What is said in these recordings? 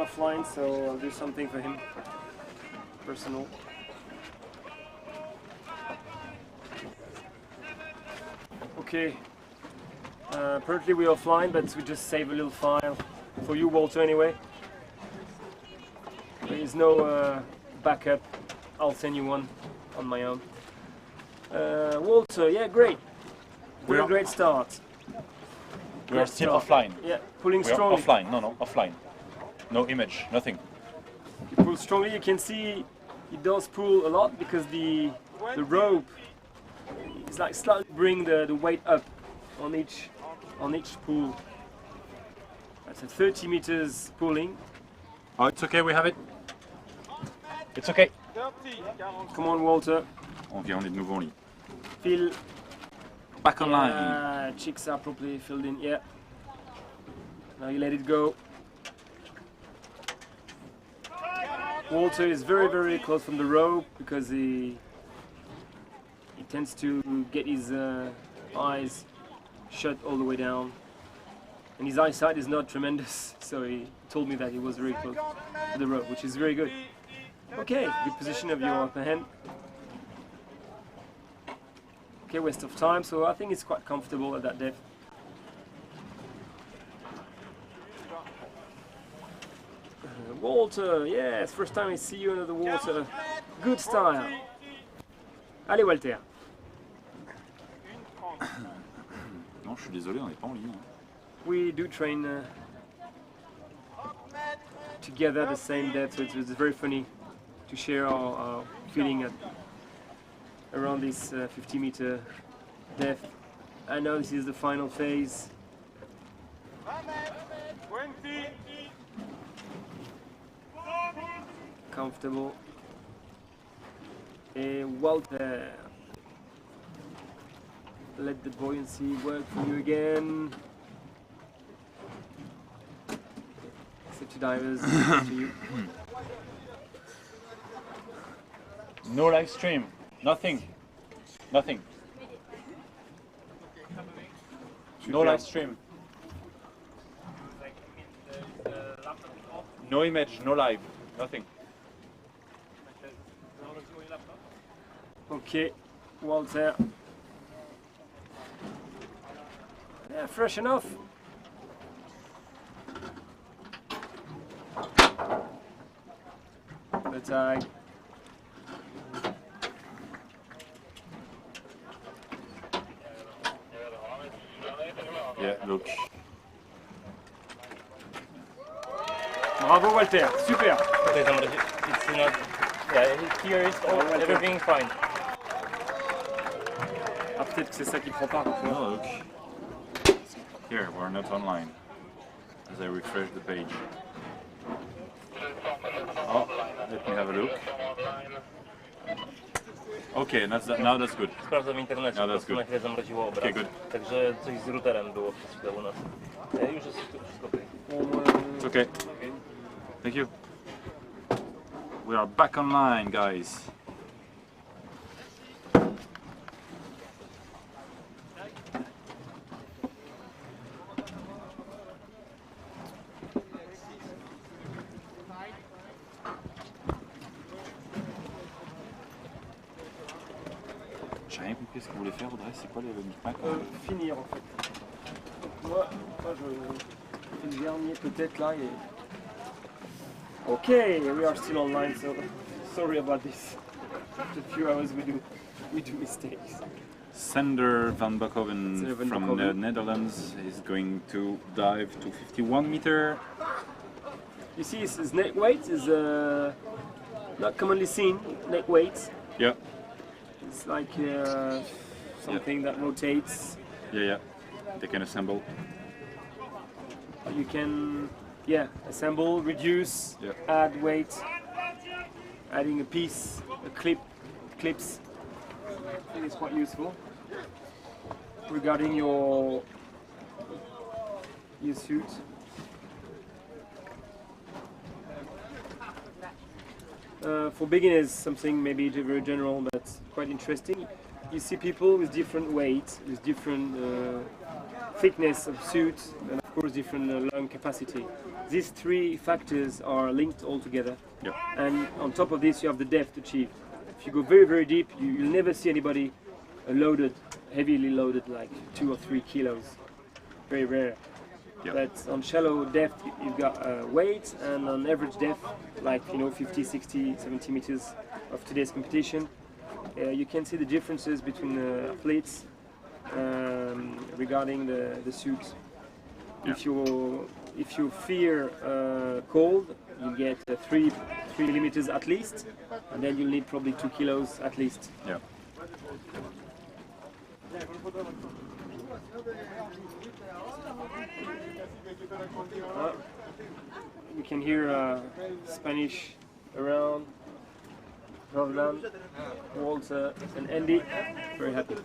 offline, so I'll do something for him. Personal. Okay. Apparently we're offline, but we just save a little file for you, Walter, anyway. There is no backup. I'll send you one on my own. Walter, yeah, great. We're a great start. We are still offline. Yeah, pulling we strongly. Are offline. No, offline. No image, nothing. You pull strongly. You can see it does pull a lot because the rope is like slightly bring the weight up on each pull. That's a 30 meters pulling. Oh, it's okay. We have it. It's okay. Come on, Walter. On est de nouveau en ligne. Feel. Back online. Cheeks are properly filled in. Yeah. Now you let it go. Walter is very, very close from the rope because he tends to get his eyes shut all the way down. And his eyesight is not tremendous, so he told me that he was very close to the rope, which is very good. Okay, good position of your upper hand. Okay, waste of time, so I think it's quite comfortable at that depth. Walter, yes, first time I see you under the water. Good style. Allez, Walter. Non, je suis désolé, on n'est pas en ligne. We do train together the same depth, so it's very funny to share our feeling at around this 50-meter depth. I know this is the final phase. Comfortable. And Walter, let the buoyancy work for you again. Safety divers, to you. No live stream. Nothing. Nothing. No live stream. No image, no live. Nothing. Okay, Walter. Yeah, fresh enough. The tag. Yeah, look. Bravo Walter, super. It's not. Yeah, here is all, everything fine. Ah, peut-être que c'est ça qui prend pas. Oh, look. Here, we're not online. As I refresh the page. Oh, let me have a look. Okay, now that's good. Sprawdzam w internecie, No, po that's prostu good. na chwilę zamroziło obraz. Okay, good. Także coś z routerem było przez chwilę u nas. Już jest wszystko okej. It's okay. Thank you. We are back online, guys. J'ai rien compris ce que vous voulez faire, Audrey. C'est quoi le micmac? Finir en fait. Moi je fais le dernier peut-être là et... Okay, we are still online, so sorry about this. After a few hours we do mistakes. Sander van Bakhoven Sander van from Bakhoven. the Netherlands is going to dive to 51 meter. You see his neck weight is not commonly seen, neck weight. Yeah, It's like something that rotates. yeah. They can assemble. You can, assemble, reduce, Yeah. add weight, adding a piece, a clips. I think it's quite useful. Regarding your suit. For beginners, something maybe very general, but quite interesting. You see people with different weight, with different thickness of suit, and of course, different lung capacity. These three factors are linked all together. Yep. And on top of this, you have the depth achieved. If you go very, very deep, you'll never see anybody loaded, heavily loaded, like 2 or 3 kilos. Very rare. Yep. But on shallow depth, you've got weight, and on average depth, like 50, 60, 70 meters of today's competition, you can see the differences between athletes regarding the suits. Yeah. If you fear cold, you get 3 millimeters at least, and then you'll need probably 2 kilos at least. Yeah. You can hear Spanish around. Roland, Walter, and Andy. Very happy.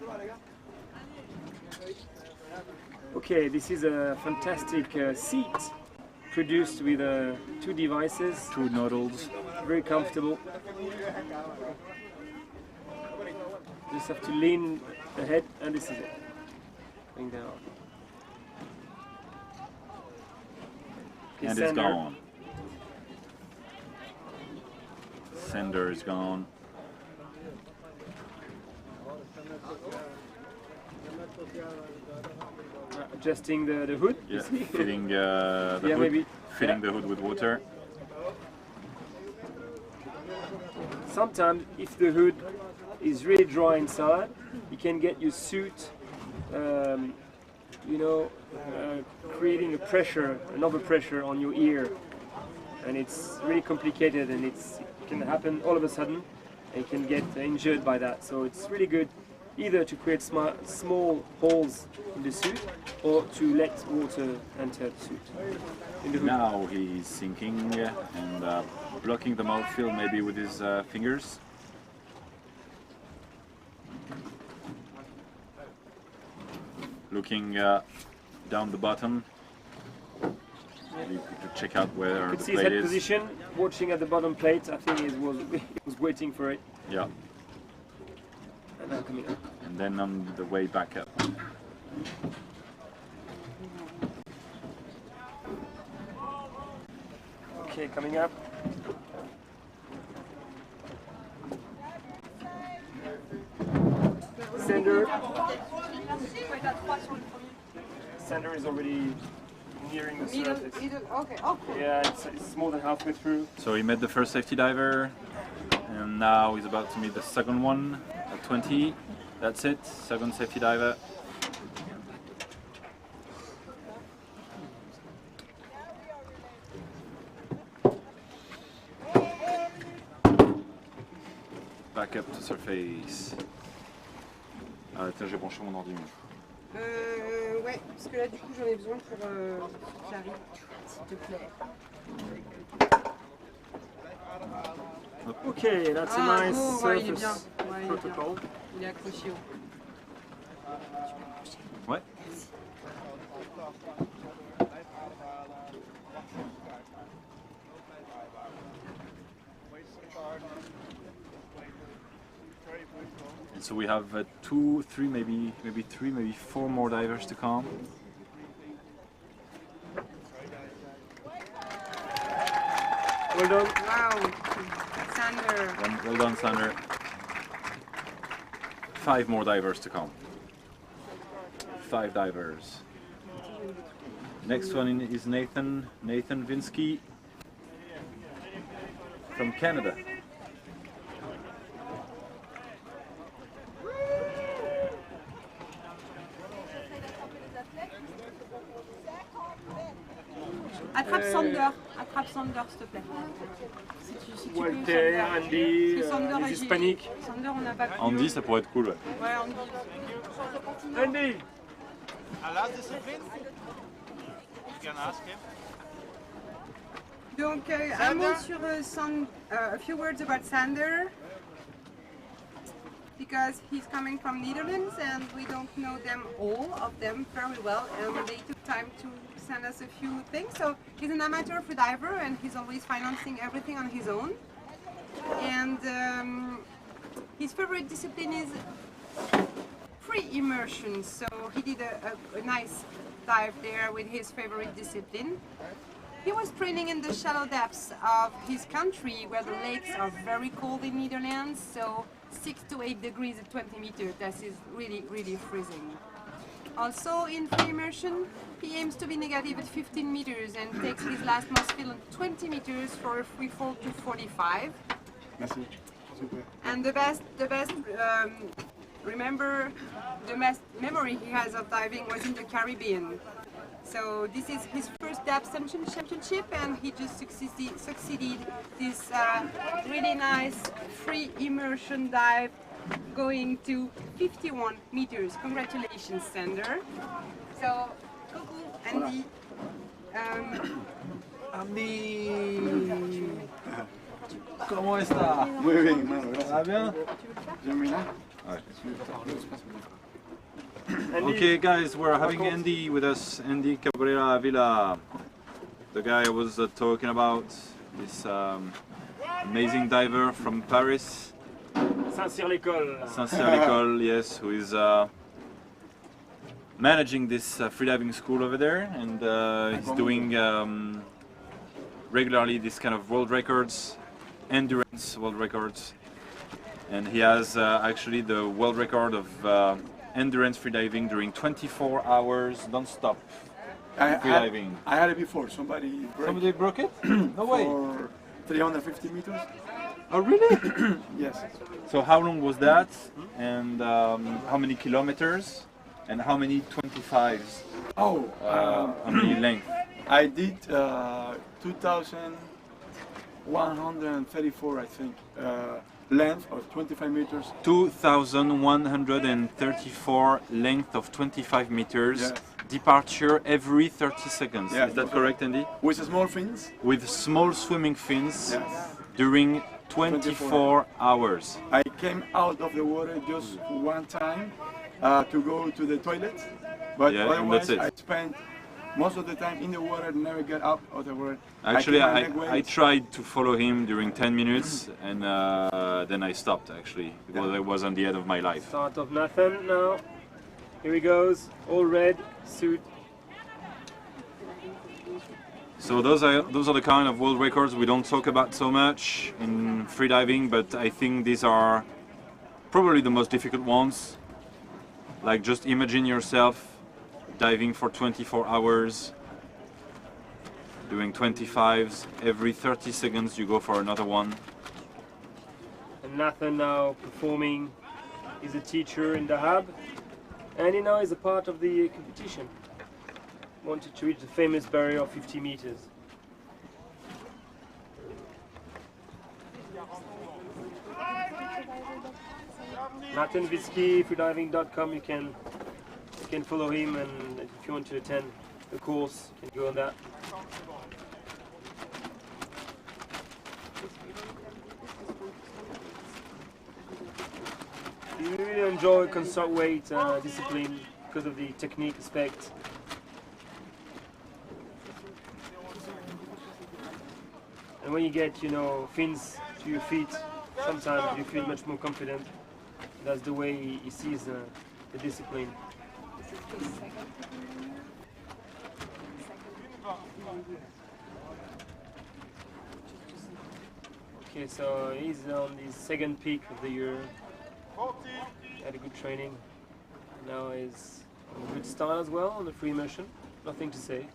Okay, this is a fantastic seat produced with 2 devices. 2 noodles. Very comfortable. Just have to lean ahead, and this is it. Going down. Okay, And it's gone. Sender is gone. Adjusting the hood. Yeah, filling the Yeah, hood. maybe. Filling Yeah. the hood with water. Sometimes, if the hood is really dry inside, you can get your suit, creating a pressure, an overpressure on your ear, and it's really complicated, and it can happen all of a sudden, and you can get injured by that. So it's really good either to create small holes in the suit or to let water enter the suit. In the hood. Now he's sinking and blocking the mouthfeel maybe with his fingers. Looking down the bottom. Maybe to check out where You could the see his plate head is. position, watching at the bottom plate. I think he was waiting for it. Yeah. And now coming up. And then on the way back up. Okay, coming up. Sender is already nearing the surface. Okay, okay. Yeah, it's more than halfway through. So he met the first safety diver, and now he's about to meet the second one at 20. That's it, second safety diver. Back up to surface. Ah tiens, j'ai branché mon ordi. Ouais, parce que là du coup j'en ai besoin pour que j'arrive, s'il te plaît. Okay, that's a Ah, nice oh, ouais, il est bien. surface Ouais, il est bien. protocol. Il est accroché au. Ouais. And so we have 2, 3, maybe 3, maybe 4 more divers to come. Well done. Wow, Sander. Well done, Sander. 5 more divers to come. 5 divers. Next one is Nathan Vinsky from Canada. Attrape Sander, s'il te plaît. Si tu Walter, peux, Andy, Parce que Sander, les hispaniques. Sander, on n'a pas pu. Andy, ça pourrait être cool. Ouais. Ouais, Andy. Andy! Donc, un mot sur a few words about Sander. Because he's coming from Netherlands and we don't know them all of them very well, and they took time to send us a few things. So he's an amateur freediver and he's always financing everything on his own. And his favorite discipline is free immersion. So he did a nice dive there with his favorite discipline. He was training in the shallow depths of his country where the lakes are very cold in Netherlands, so 6 to 8 degrees at 20 meters, that is really, really freezing. Also in free immersion, he aims to be negative at 15 meters and takes his last must fill on 20 meters for a free fall to 45. Merci. Super. And remember, the best memory he has of diving was in the Caribbean. So this is his first depth championship, and he just succeeded this really nice free immersion dive going to 51 meters. Congratulations, Sander. So, coucou, Andy. Andy, ¿cómo está? Muy bien, hermano, gracias. ¿Está bien? J'aime bien. Okay, guys, we're having Andy with us. Andy Cabrera Villa, the guy I was talking about, this amazing diver from Paris. Saint-Cyr-l'École. Saint-Cyr-l'École, yes, who is managing this freediving school over there, and he's doing regularly this kind of world records, endurance world records, and he has actually the world record of endurance freediving during 24 hours non-stop freediving. I had it before. Somebody Broke it? No way. For 350 meters. Oh, really? Yes. So how long was that, and how many kilometers, and how many 25s? Oh, How many length? I did 2,134, I think, length of 25 meters. 2,134 length of 25 meters. Yes. Departure every 30 seconds. Yeah. Is that correct, Andy? With small fins. With small swimming fins Yes. during 24 hours. I came out of the water just one time to go to the toilet, but Yeah, and otherwise that's it. I spent most of the time in the water, never get up of the water. Actually, keep my I leg weight. tried to follow him during 10 minutes, and then I stopped actually, because I was on the end of my life. Start of Nathan now. Here he goes, all red, suit. So those are the kind of world records we don't talk about so much in freediving, but I think these are probably the most difficult ones. Like, just imagine yourself diving for 24 hours, doing 25s, every 30 seconds you go for another one. And Nathan now performing. He's a teacher in the hub, and he now is a part of the competition. Wanted to reach the famous barrier of 50 meters. Nathan Vitsky, freediving.com, you can follow him, and if you want to attend the course, you can go on that. You really enjoy consult weight discipline because of the technique aspect. And when you get, fins to your feet, sometimes you feel much more confident. That's the way he sees the discipline. Okay, so he's on the second peak of the year. Had a good training. Now he's on a good start as well on the free immersion. Nothing to say.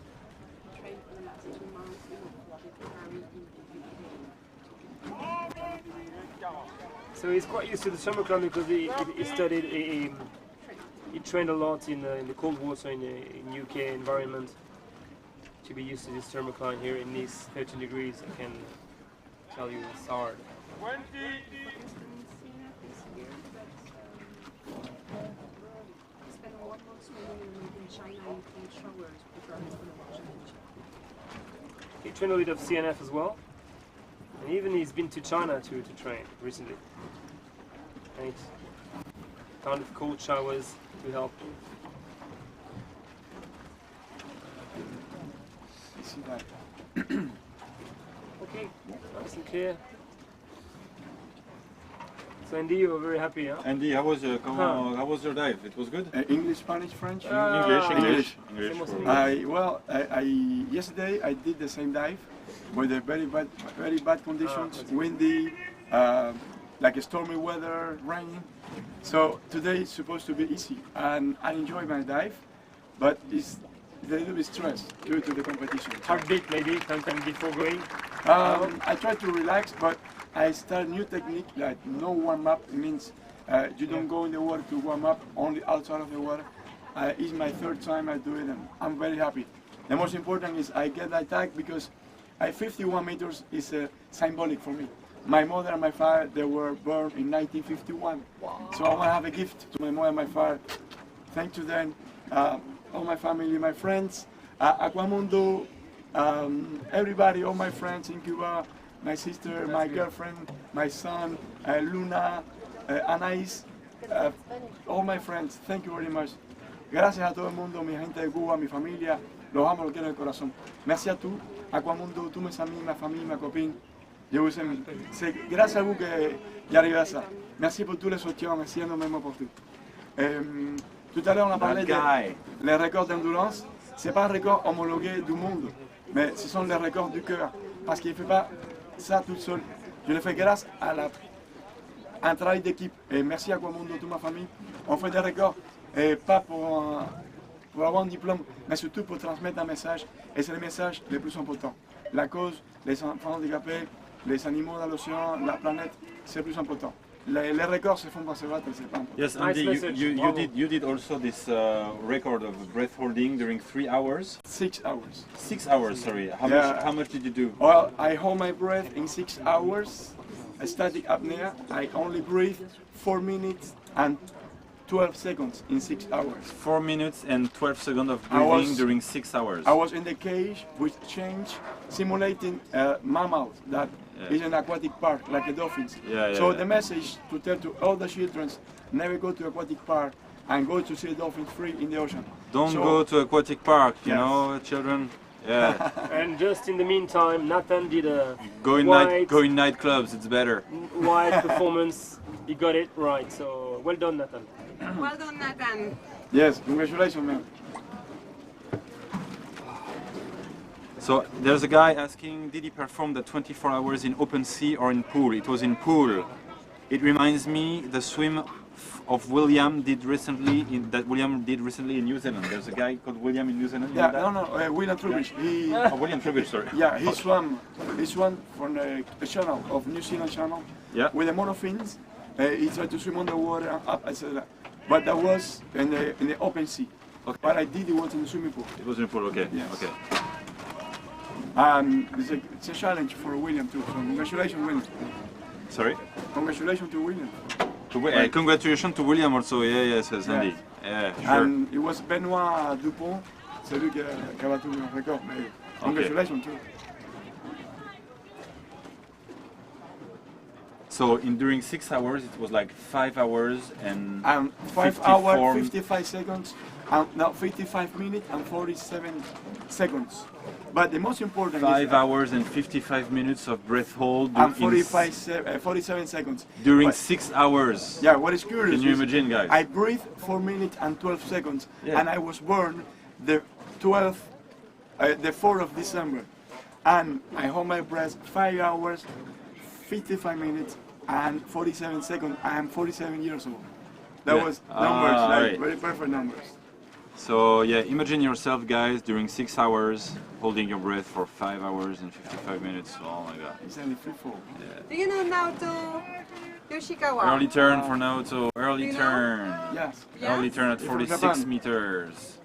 Trained for the last 2 months in So he's quite used to the summer climb because he studied, he trained a lot in the cold water in UK environment to be used to this thermal climb here in Nice, 13 degrees. I can tell you it's hard. He trained a bit of CNF as well, and even he's been to China to train recently. And he found cold showers to help. See that? Okay, nice and clear. So Andy, you were very happy, huh? Andy, how was your dive? It was good? English, Spanish, French? English. Yesterday I did the same dive with the very bad conditions, windy, like a stormy weather, raining. So today it's supposed to be easy, and I enjoy my dive, but it's a little bit stressed due to the competition. Heartbeat maybe sometime before going. I try to relax, but I start new technique like no warm up. It means you don't go in the water to warm up, only outside of the water. It's my third time I do it, and I'm very happy. The most important is I get that tag because 51 meters is symbolic for me. My mother and my father, they were born in 1951. So I want to have a gift to my mother and my father. Thanks to them, all my family, my friends, Aquamundo, everybody, all my friends in Cuba, my sister, my girlfriend, my son, Luna, Anais, all my friends, thank you very much. Gracias a todo el mundo, mi gente de Cuba, mi familia, los amo, los quiero en el corazón. Merci à tout, Aquamundo, tous mes amis, ma famille, ma copine. Je vous aime. C'est grâce à vous que j'arrive à ça. Merci pour tous les soutiens, merci énormément pour tout. Tout à l'heure, on a parlé des records d'endurance. Ce n'est pas un record homologué du monde, mais ce sont les records du cœur. Parce qu'il ne fait pas ça tout seul. Je le fais grâce à un travail d'équipe. Et merci à Aquamundo, toute ma famille. On fait des records, et pas pour avoir un diplôme, mais surtout pour transmettre un message. Et c'est le message le plus important. La cause, les enfants handicapés, les animaux dans l'océan, la planète, c'est le plus important. Les records se font pas se battre, c'est pas important. Yes, Andy, you did also this record of breath holding during 3 hours. 6 hours. 6 hours, sorry. How much did you do? Well, I hold my breath in 6 hours. A static apnea. I only breathe 4 minutes and 12 seconds in 6 hours. 4 minutes and 12 seconds of breathing during 6 hours. I was in the cage with change, simulating mammals that is an aquatic park, like the dolphins. So the message to tell to all the children, never go to aquatic park and go to see dolphins free in the ocean. Don't go to aquatic park, you know, children. Yeah. And just in the meantime, Nathan did a go in nightclubs, it's better. Wide performance. He got it right. So well done, Nathan. Well done, Nathan. Yes, congratulations, man. So there's a guy asking, did he perform the 24 hours in open sea or in pool? It was in pool. It reminds me the swim of William did recently in New Zealand. There's a guy called William in New Zealand. Yeah, no, William Trubridge. William Trubridge, sorry. Yeah, he swam from the channel of New Zealand channel. Yeah. With the monofins. He tried to swim on the water and up, etc. But that was in the open sea. Okay. What I did, it was in the swimming pool. It was in the pool, okay. Yes. Okay. It's a challenge for William too. So congratulations, William. Sorry? Congratulations to William. Congratulations to William also, yes, Andy. Yeah, sure. And it was Benoît Dupont, c'est lui qui a battu le record. Mais congratulations too. So during 6 hours, it was like 5 hours and 5 hours, 55 seconds, now 55 minutes and 47 seconds. But the most important 5 hours and 55 minutes of breath hold and 47 seconds. During 6 hours. Yeah, what is curious Can you imagine, guys? I breathed 4 minutes and 12 seconds, and I was born the 4th of December. And I hold my breath 5 hours, 55 minutes and 47 seconds. I am 47 years old. That was numbers, like very perfect numbers. So yeah, imagine yourself, guys, during 6 hours, holding your breath for 5 hours and 55 minutes. Oh my god. It's only free fall. Yeah. Do you know Naoto Yoshikawa? Early turn for Naoto. Early turn. Yes. Early turn at From 46 Japan. meters.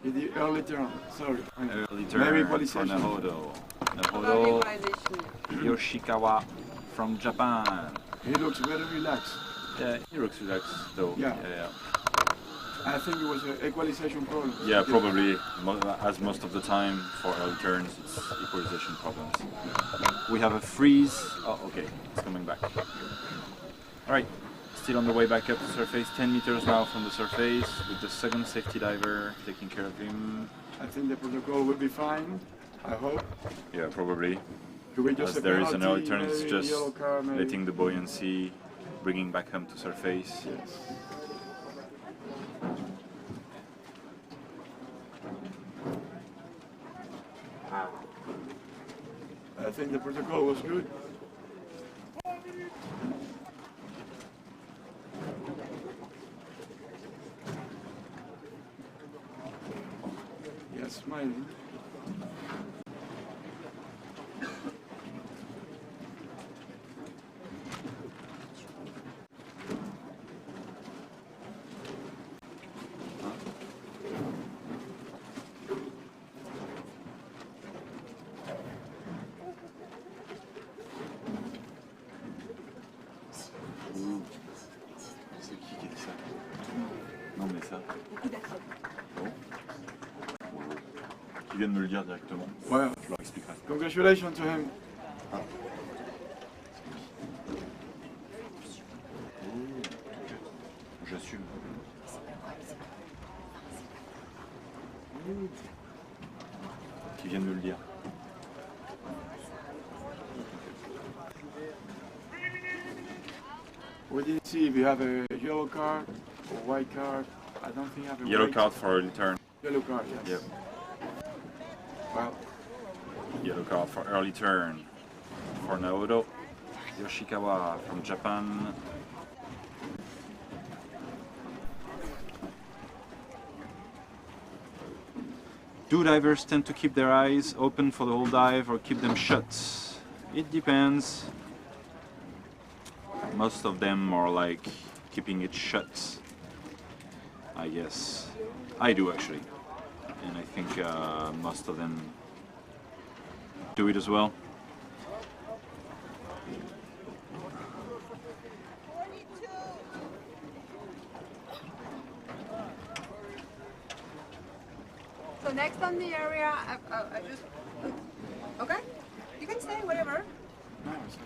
The early turn. Sorry. Early Maybe turn for equalization. Nahodo. Early Nahodo equalization. Yoshikawa from Japan. He looks very relaxed. Yeah, he looks relaxed though. Yeah. Yeah. I think it was an equalization problem. Yeah, probably, as most of the time for early turns, it's equalization problems. We have a freeze. Oh, okay, it's coming back. Alright, still on the way back up to surface, 10 meters now from the surface, with the second safety diver taking care of him. I think the protocol will be fine, I hope. Yeah, probably. Do we just As there is an early penalty, turn, it's maybe just yellow card, maybe? letting the buoyancy bringing back home to surface. Yes. I think the protocol was good. Yes, smiling. C'est qui dit ça? Non mais ça. Bon. Qui vient de me le dire directement. Ouais. Je leur expliquerai. Congratulations to him. J'assume. Qui vient de me le dire. We didn't see if you have a yellow card or white card. I don't think I have a Yellow white card for early turn. Yellow card, yes. Yep. Well, Yellow card for early turn for Naoto Yoshikawa from Japan. Do divers tend to keep their eyes open for the whole dive or keep them shut? It depends. Most of them are like keeping it shut, I guess. I do actually. And I think most of them do it as well. So next on the area, I just... Okay, you can stay, whatever.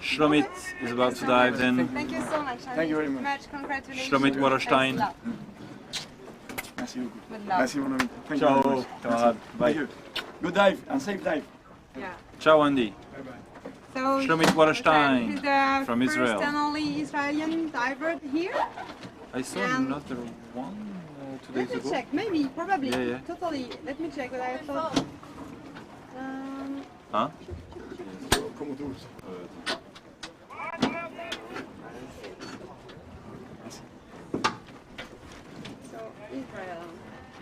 Shlomit is about to dive then. Thank you so much. Thank you very much. Congratulations. Shlomit Waterstein. Thanks a lot. merci beaucoup. Good luck. Merci mon ami. Thank Ciao, you very much. camarade. Merci. Bye. Thank you. Good dive and safe dive. Yeah. Ciao Andy. Bye bye. So Shlomit Waterstein he's the from first Israel. and only Israeli diver here. I saw And- another one 2 days Let me ago. check. Maybe, probably, Yeah, yeah. totally. Let me check what I thought. Huh? Como todos. So Israel.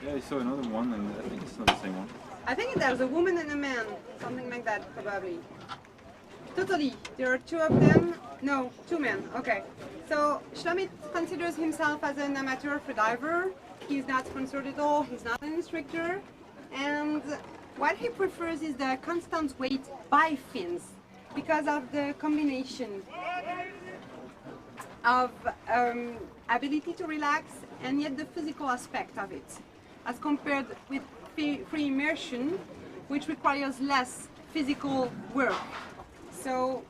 Yeah, I saw another one and I think it's not the same one. I think there's a woman and a man, something like that, probably. Totally. There are two of them. No, two men. Okay. So Shlomit considers himself as an amateur freediver. He's not sponsored at all. He's not an instructor. And what he prefers is the constant weight by fins because of the combination of ability to relax and yet the physical aspect of it, as compared with free immersion, which requires less physical work. So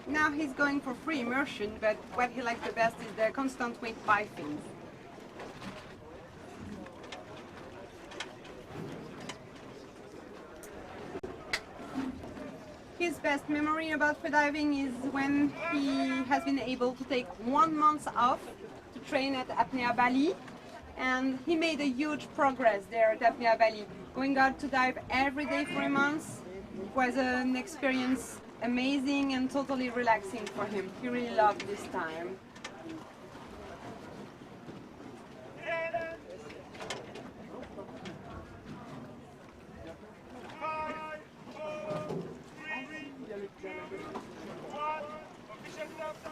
now he's going for free immersion, but what he likes the best is the constant weight by fins. His best memory about freediving is when he has been able to take 1 month off to train at Apnea Bali, and he made a huge progress there at Apnea Bali. Going out to dive every day for a month was an experience amazing and totally relaxing for him. He really loved this time.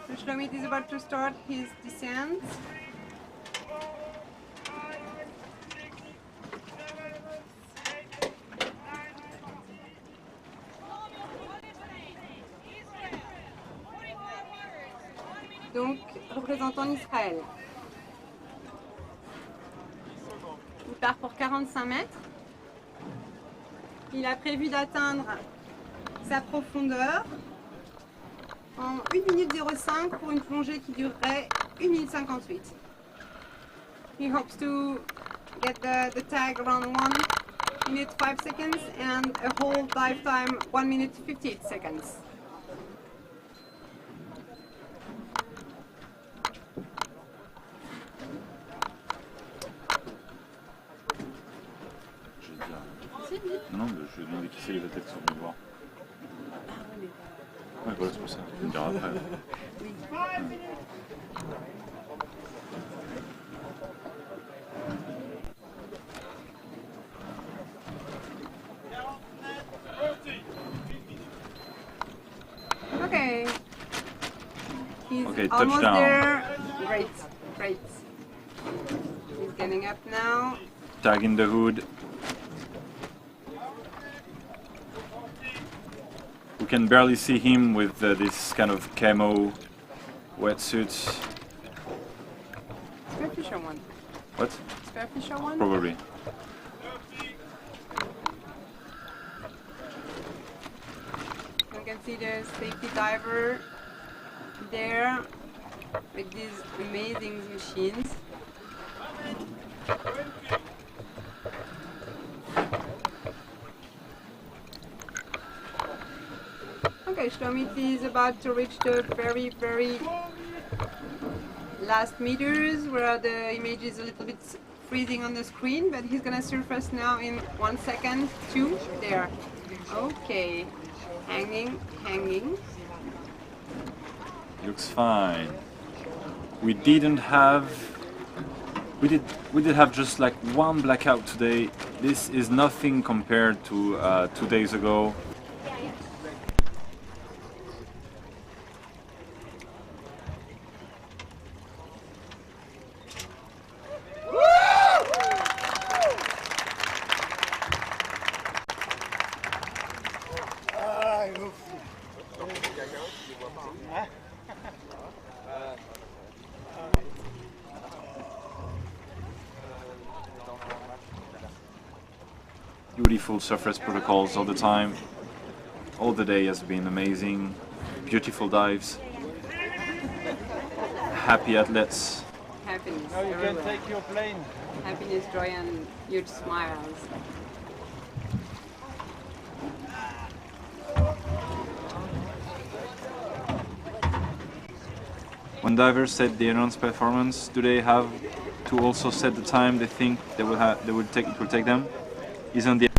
So Shlomit is about to start his descent. Donc, représentant l'Israël. Il part pour 45 mètres. Il a prévu d'atteindre sa profondeur en 1 minute 05 pour une plongée qui durerait 1 minute 58. He hopes to get the tag around 1 minute 5 seconds and a whole dive time 1 minute 58 seconds. je vais demander qui c'est les athlètes qui sont venus voir. Ouais, voilà, c'est pour ça. Tu me diras après. Okay. He's Okay, almost touchdown. there. Great, great. He's getting up now. Tag in the hood. We can barely see him with this kind of camo wetsuit. Spearfisher one. What? Spearfisher one? Probably. You can see the safety diver there with these amazing machines. Okay, Shlomit is about to reach the very, very last meters where the image is a little bit freezing on the screen, but he's gonna surface now in 1 second, 2, there. Okay, hanging, hanging. Looks fine. We did have just like one blackout today. This is nothing compared to 2 days ago. Beautiful surface protocols all the time. All the day has been amazing. Beautiful dives. Happy athletes. Happiness. Now you can everywhere. take your plane. Happiness, joy, and huge smiles. When divers set the announced performance, do they have to also set the time they think it will take them? Isn't the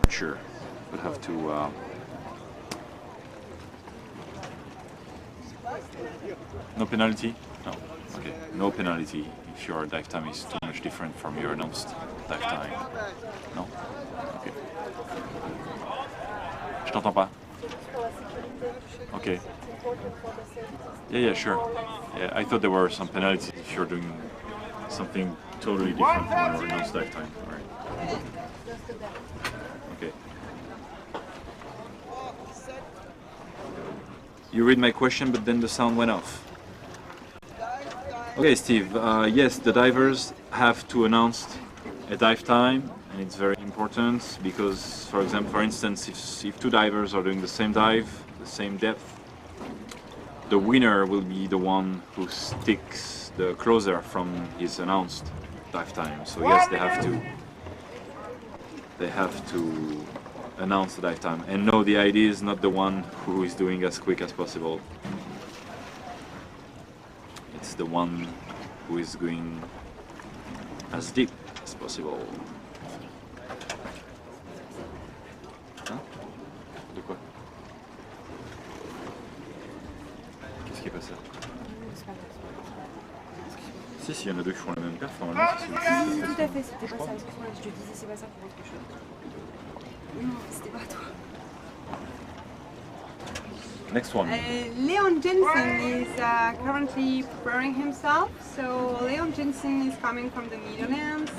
Sure, would have to. No penalty? No. Okay, no penalty if your dive time is too much different from your announced dive time. No? Okay. Je t'entends pas. Okay. Yeah, sure. Yeah, I thought there were some penalties if you're doing something totally different from your announced dive time. All right. Okay. You read my question, but then the sound went off. Okay, Steve. Yes, the divers have to announce a dive time, and it's very important because, for example, for instance, if two divers are doing the same dive, the same depth, the winner will be the one who sticks the closer from his announced dive time. So yes, they have to announce the dive time. And no, the idea is not the one who is doing as quick as possible. It's the one who is going as deep as possible. Hein? De quoi? Qu'est-ce qui est passé? Si, il y en a deux qui font la même perf, normalement, c'est celui-ci. Tout à fait, c'était pas ça, excuse-moi, je te disais c'est pas ça pour autre chose. Non, c'était pas toi. Next one. Leon Jensen is currently preparing himself. So Leon Jensen is coming from the Netherlands,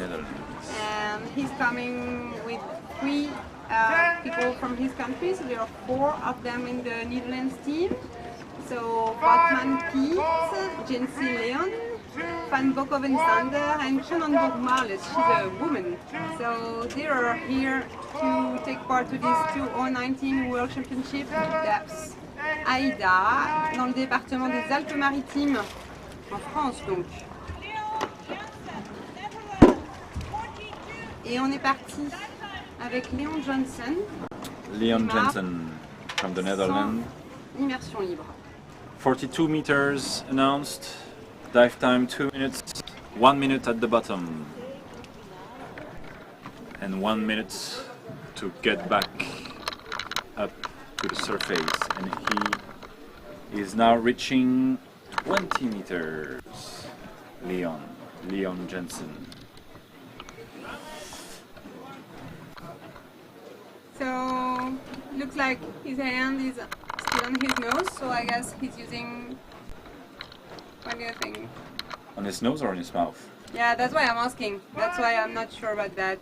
and he's coming with 3 people from his country. So there are 4 of them in the Netherlands team. So Botman Piet, Jensi Leon, Van Bokoven Sander, and Shannon Marles. She's a woman. So they are here to take part to this 2019 World Championship depths AIDA dans le département des Alpes-Maritimes en France donc. Et on est parti avec Leon Johnson. Leon Jensen from the Netherlands. Immersion libre. 42 meters announced. Dive time 2 minutes. 1 minute at the bottom. And 1 minute to get back up to the surface. And he is now reaching 20 meters. Leon Jensen. So, looks like his hand is still on his nose, so I guess he's using, what do you think? On his nose or in his mouth? Yeah, that's why I'm asking. That's why I'm not sure about that.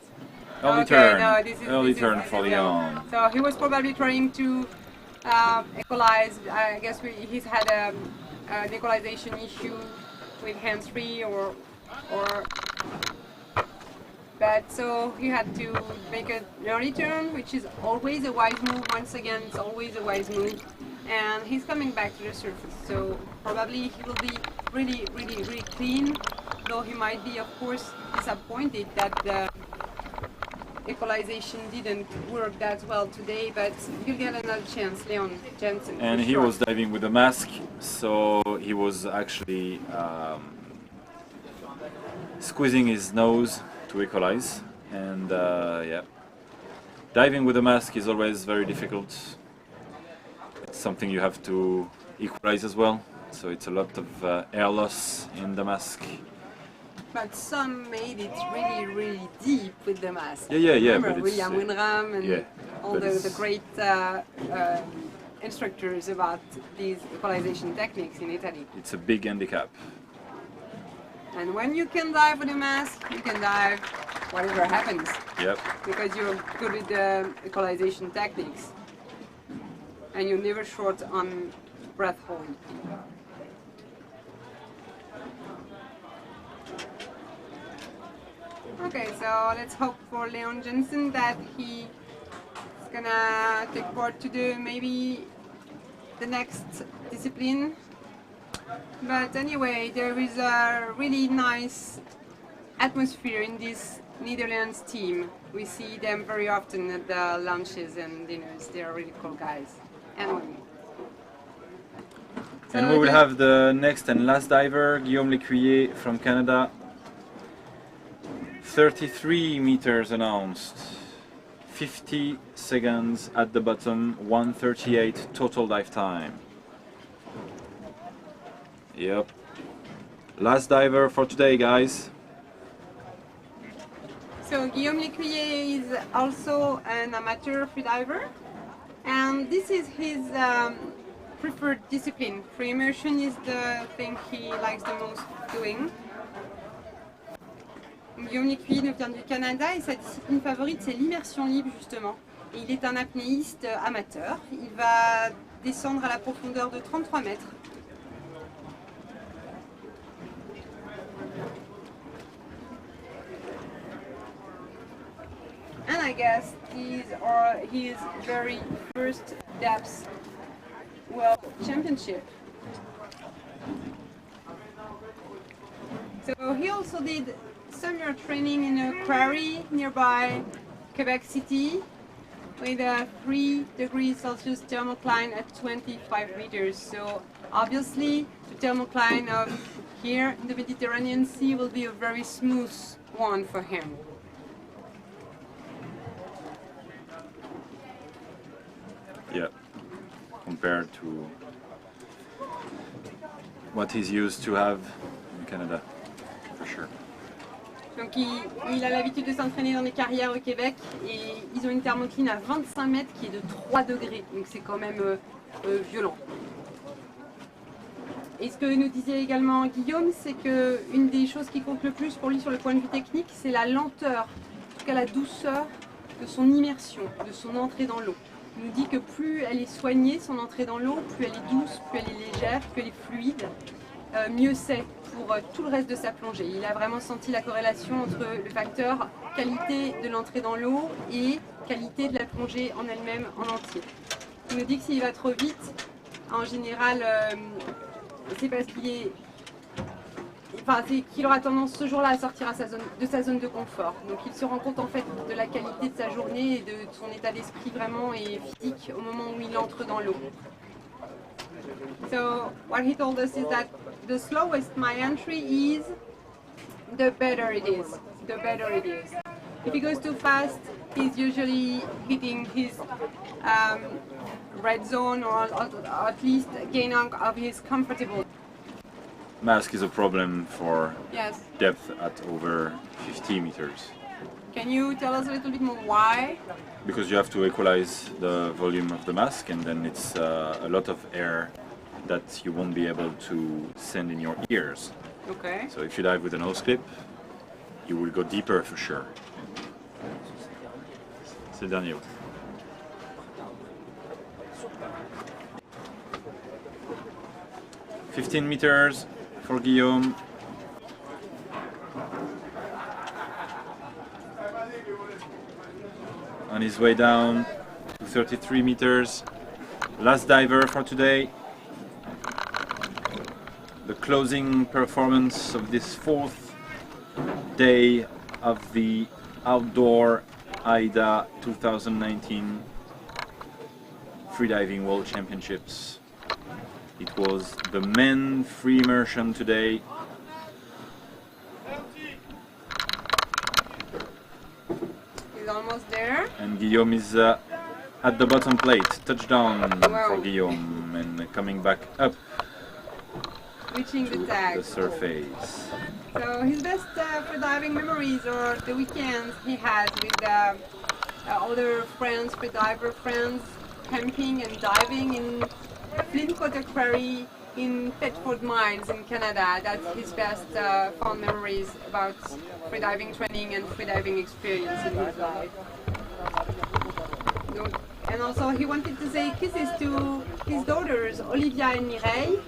Early turn. No, early turn for Leon. So he was probably trying to equalize. I guess he's had an equalization issue with hands free or. But so he had to make an early turn, which is always a wise move. Once again, it's always a wise move. And he's coming back to the surface, so probably he will be really clean, though he might be, of course, disappointed that the equalization didn't work that well today, but you'll get another chance, Leon Jensen. And he was diving with a mask, so he was actually squeezing his nose to equalize, and yeah, diving with a mask is always very difficult. It's something you have to equalize as well, so it's a lot of air loss in the mask. But some made it really deep with the mask. Yeah. Remember but William Winram and all the great instructors about these equalization techniques in Italy. It's a big handicap. And when you can dive with a mask, you can dive whatever happens. Yep. Because you're good with the equalization techniques. And you're never short on breath hold. Okay, so let's hope for Leon Jensen that he is gonna take part to maybe the next discipline. But anyway, there is a really nice atmosphere in this Netherlands team. We see them very often at the lunches and dinners. They are really cool guys and women. So and we will have the next and last diver, Guillaume Lecuyer from Canada. 33 meters announced. 50 seconds at the bottom, 1:38 total dive time. Yep. Last diver for today, guys. So Guillaume Lecuyer is also an amateur freediver, and this is his preferred discipline. Free immersion is the thing he likes the most doing. Guillaume Lecuyer nous vient du Canada et sa discipline favorite c'est l'immersion libre justement. Et il est un apnéiste amateur. Il va descendre à la profondeur de 33 mètres. And I guess these are his very first depths World Championship. So he also did summer training in a quarry nearby Quebec City with a 3 degrees Celsius thermocline at 25 meters. So obviously the thermocline of here in the Mediterranean Sea will be a very smooth one for him. Yeah, compared to what he's used to have in Canada, for sure. Donc il a l'habitude de s'entraîner dans des carrières au Québec et ils ont une thermocline à 25 mètres qui est de 3 degrés, donc c'est quand même violent. Et ce que nous disait également Guillaume, c'est qu'une des choses qui compte le plus pour lui sur le point de vue technique, c'est la lenteur, en tout cas la douceur de son immersion, de son entrée dans l'eau. Il nous dit que plus elle est soignée, son entrée dans l'eau, plus elle est douce, plus elle est légère, plus elle est fluide, mieux c'est pour tout le reste de sa plongée. Il a vraiment senti la corrélation entre le facteur qualité de l'entrée dans l'eau et qualité de la plongée en elle-même en entier. Il nous dit que s'il va trop vite, en général, c'est parce qu'il aura tendance ce jour-là à sortir de sa zone de confort. Donc il se rend compte en fait de la qualité de sa journée et de son état d'esprit vraiment et physique au moment où il entre dans l'eau. So what he told us is that the slowest my entry is, the better it is. The better it is. If he goes too fast, he's usually hitting his red zone or at least gain of his comfortable. Mask is a problem for Yes. depth at over 50 meters. Can you tell us a little bit more why? Because you have to equalize the volume of the mask, and then it's a lot of air that you won't be able to send in your ears. Okay. So if you dive with a nose clip, you will go deeper for sure. C'est le dernier. 15 meters for Guillaume. On his way down to 33 meters. Last diver for today. The closing performance of this fourth day of the outdoor AIDA 2019 Freediving World Championships. It was the men free immersion today. He's almost there. And Guillaume is at the bottom plate. Touchdown Wow. for Guillaume, and coming back up Reaching to the tag. the surface. So his best freediving memories are the weekends he had with other friends, freediver friends, camping and diving in Flint Quarry in Thetford Mines in Canada. That's his best fond memories about freediving training and freediving experience in his life. And also he wanted to say kisses to his daughters Olivia and Mireille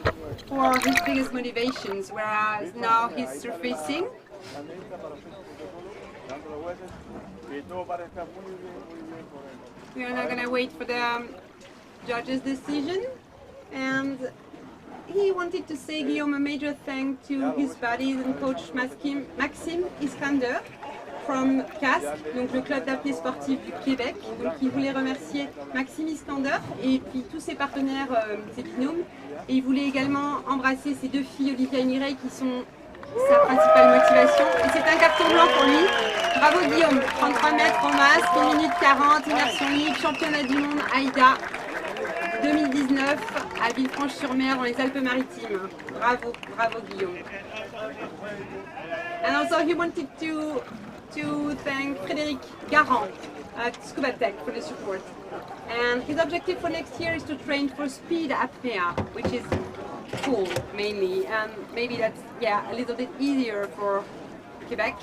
for his biggest motivations, whereas now he's surfacing. We are now going to wait for the judge's decision, and he wanted to say, Guillaume, a major thank to his buddies and coach Maxime Iskander from CASC, donc le club d'apnée sportif du Québec. Donc il voulait remercier Maxime Iskander et puis tous ses partenaires, ses binômes. Et il voulait également embrasser ses deux filles, Olivia et Mireille, qui sont sa principale motivation. Et c'est un carton blanc pour lui. Bravo Guillaume, 33 mètres au masque, 1 minute 40, immersion libre, championnat du monde AIDA 2019 à Villefranche-Sur-Mer dans les Alpes-Maritimes. Bravo, bravo Guillaume. And also he wanted to thank Frédéric Garand at Scuba Tech for the support. And his objective for next year is to train for speed apnea, which is cool mainly, and maybe that's a little bit easier for Quebec.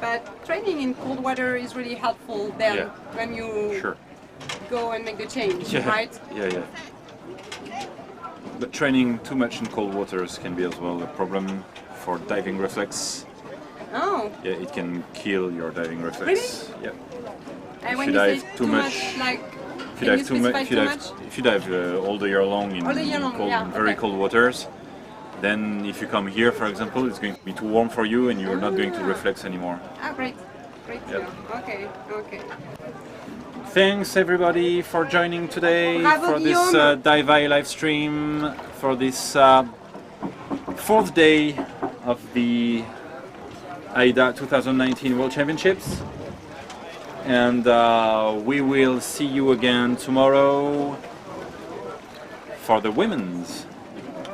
But training in cold water is really helpful then when you go and make the change, right? Yeah. But training too much in cold waters can be as well a problem for diving reflex. Oh. Yeah, it can kill your diving reflex. Really? Yeah. And If when you you dive say too much, like, if you dive too much, if you dive all the year long in, very cold waters, then if you come here, for example, it's going to be too warm for you, and you're not going to reflex anymore. Ah, great. Great to know. Okay. Thanks everybody for joining today for this Dive live stream, for this fourth day of the AIDA 2019 World Championships. And we will see you again tomorrow for the women's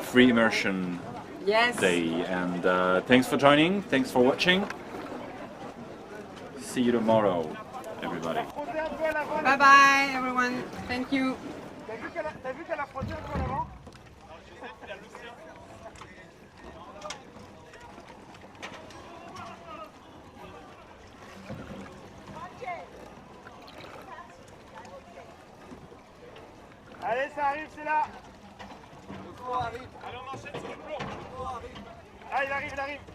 free immersion day. And thanks for joining, thanks for watching. See you tomorrow, everybody. Bye bye everyone. Thank you. Allez, ça arrive, c'est là. Le fond arrive. Allez, on enchaîne sur le plomb. Le fond arrive. Ah, il arrive, il arrive.